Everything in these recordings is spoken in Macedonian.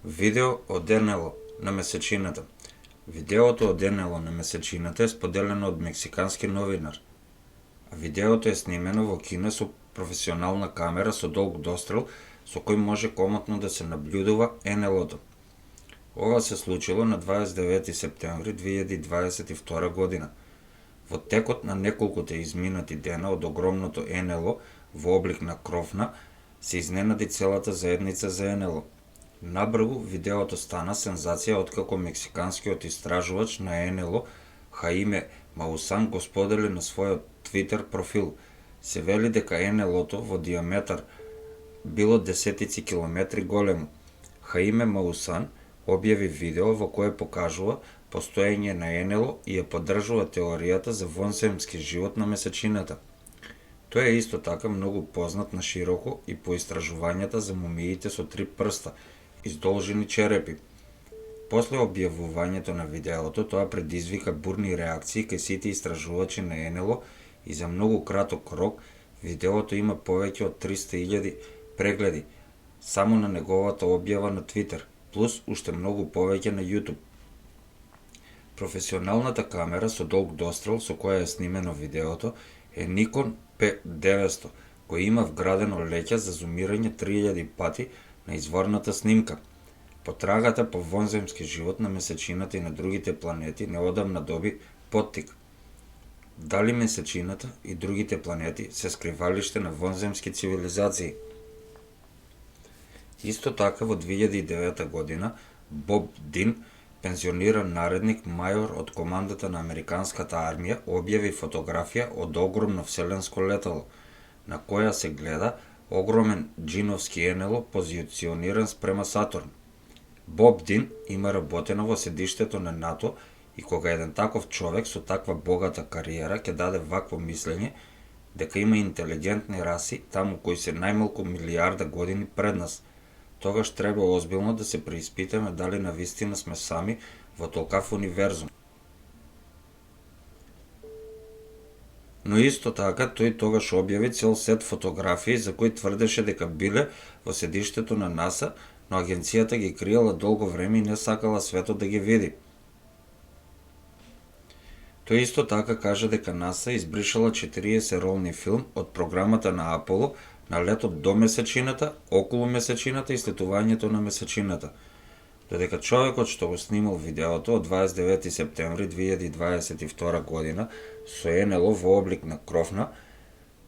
Видео од НЛО на месечината. Видеото од НЛО на месечината е споделено од мексикански новинар. А видеото е снимено во Кина со професионална камера со долг дострел со кој може комотно да се наблюдува НЛО-то. Ова се случило на 29 септември 2022 година. Во текот на неколкуте изминати дена од огромното НЛО во облик на кровна се изненади целата заедница за НЛО. Набрзо видеото стана сензација откако мексиканскиот истражувач на НЛО Хаиме Маусан го сподели на својот Твитер профил. Се вели дека НЛО-то во диаметар било десетици километри големо. Хаиме Маусан објави видео во кое покажува постоење на НЛО и ја поддржува теоријата за вонземски живот на месечината. Тој е исто така многу познат на широко и по истражувањата за мумиите со 3 прста и издолжени черепи. После објавувањето на видеото, тоа предизвика бурни реакции кај сите истражувачи на НЛО и за многу краток рок видеото има повеќе од 300.000 прегледи само на неговата објава на Твитер, плюс уште многу повеќе на YouTube. Професионалната камера со долг дострел со која е снимено видеото е Nikon P900, кој има вградено леќа за зумирање 3000 пати на изворната снимка. Потрагата по вонземски живот на месечината и на другите планети неодамна доби поттик. Дали месечината и другите планети се скривалиште на вонземски цивилизации? Исто така во 2009 година Боб Дин, пензиониран наредник мајор од командата на американската армија, објави фотографија од огромно вселенско летало, на која се гледа огромен џиновски НЛО позициониран спрема Сатурн. Боб Дин има работено во седиштето на НАТО и кога еден таков човек со таква богата кариера ќе даде вакво мислење дека има интелигентни раси таму кои се најмалку милијарда години пред нас, тогаш треба озбилно да се преиспитаме дали навистина сме сами во толкав универзум. Но исто така тој тогаш објави цел сет фотографии за кои тврдеше дека биле во седиштето на НАСА, но агенцијата ги криела долго време и не сакала светот да ги види. Тој исто така кажа дека НАСА избришала 40 ролни филм од програмата на Аполо на летот до месечината, околу месечината и слетувањето на месечината. Додека човекот што го снимал видеото од 29 септември 2022 година со НЛО во облик на кровна,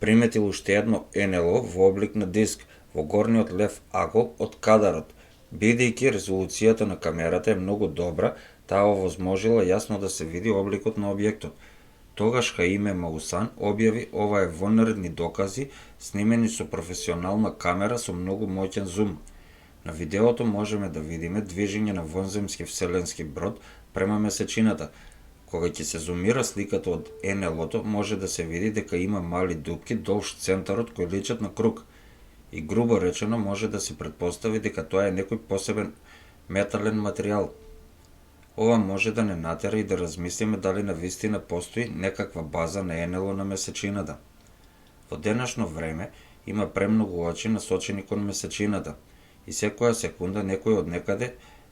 приметил уште едно НЛО во облик на диск во горниот лев агол од кадарот. Бидејќи резолуцијата на камерата е многу добра, таа овозможила јасно да се види обликот на објектот. Тогаш Хаиме Маусан објави ова е вонредни докази снимени со професионална камера со многу моќен зум. На видеото можеме да видиме движење на вонземски вселенски брод према месечината. Кога ќе се зумира сликата од НЛО-то, може да се види дека има мали дупки долж центарот кои личат на круг. И грубо речено може да се претпостави дека тоа е некој посебен метален материјал. Ова може да не натера и да размислиме дали навистина постои некаква база на НЛО на месечината. Во денешно време има премногу очи насочени кон месечината и секоја секунда некој од некаде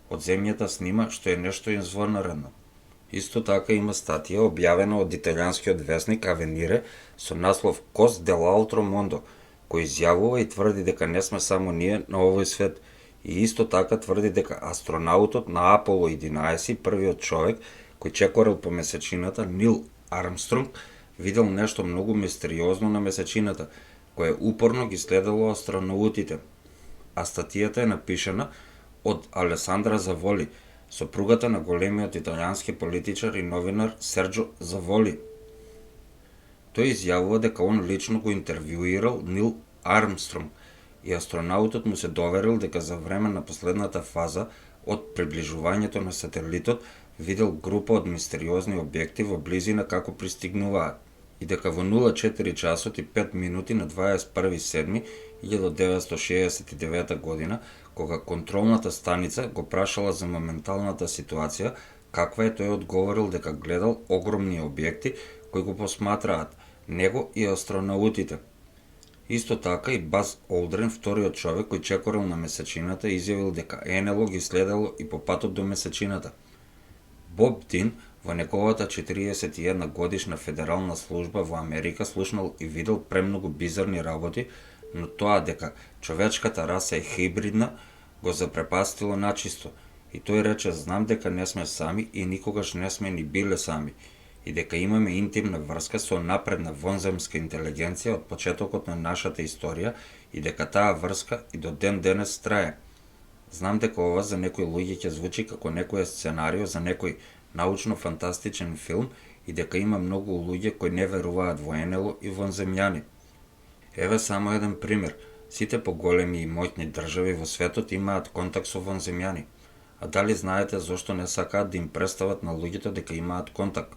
од земјата снима што е нешто извонредно. Исто така има статија објавена од италијанскиот весник Авенире со наслов Кос дел'алтро мондо, кој изјавува и тврди дека не сме само ние на овој свет, и исто така тврди дека астронаутот на Аполо 11, првиот човек кој чекорел по месечината, Нил Армстронг, видел нешто многу мистериозно на месечината, кое упорно ги следело астронаутите. А статијата е напишана од Алесандра Заволи, сопругата на големиот италијански политичар и новинар Серджо Заволи. Тој изјавува дека он лично го интервјуирал Нил Армстронг и астронаутот му се доверил дека за време на последната фаза од приближувањето на сателитот видел група од мистериозни објекти во близина како пристигнуваат и дека во 04 часот и 5 минути на 21.7.1969 година, кога контролната станица го прашала за моменталната ситуација, каква е, тој одговорил дека гледал огромни објекти кои го посматраат него и астронаутите. Исто така и Баз Олдрин, вториот човек кој чекорил на месечината, изјавил дека НЛО ги следело и по патот до месечината. Боб Дин, во неговата 41 годишна федерална служба во Америка, слушнал и видел премногу бизарни работи, но тоа дека човечката раса е хибридна го запрепастило начисто. И тој рече: знам дека не сме сами и никогаш не сме ни биле сами, и дека имаме интимна врска со напредна вонземска интелигенција од почетокот на нашата историја и дека таа врска и до ден денес трае. Знам дека ова за некои луѓе ќе звучи како некој сценарио за некој научно-фантастичен филм и дека има многу луѓе кои не веруваат во НЛО и вонземјани. Еве само еден пример. Сите поголеми и моќни држави во светот имаат контакт со вонземјани. А дали знаете зошто не сакаат да им представат на луѓето дека имаат контакт?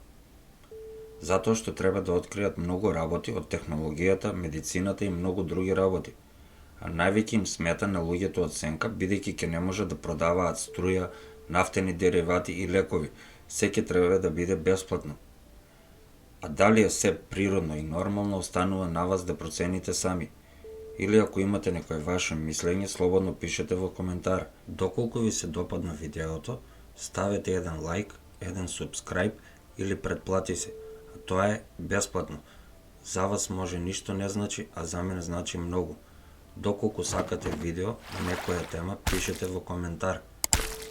Затоа што треба да откријат многу работи од технологијата, медицината и многу други работи. А највеќе им смета на луѓето од сенка, бидејќи ќе не може да продаваат струја, нафтени деривати и лекови. Секи треба да биде бесплатно. А дали е се природно и нормално, останува на вас да процените сами. Или ако имате некој ваше мислење, слободно пишете во коментар. Доколку ви се допадна видеото, ставете еден лайк, еден субскрайб или претплати се. А тоа е бесплатно. За вас може ништо не значи, а за мене значи многу. Доколку сакате видео на некоја тема, пишете во коментар.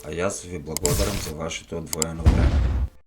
А јас ви благодарам за вашето одвоено време.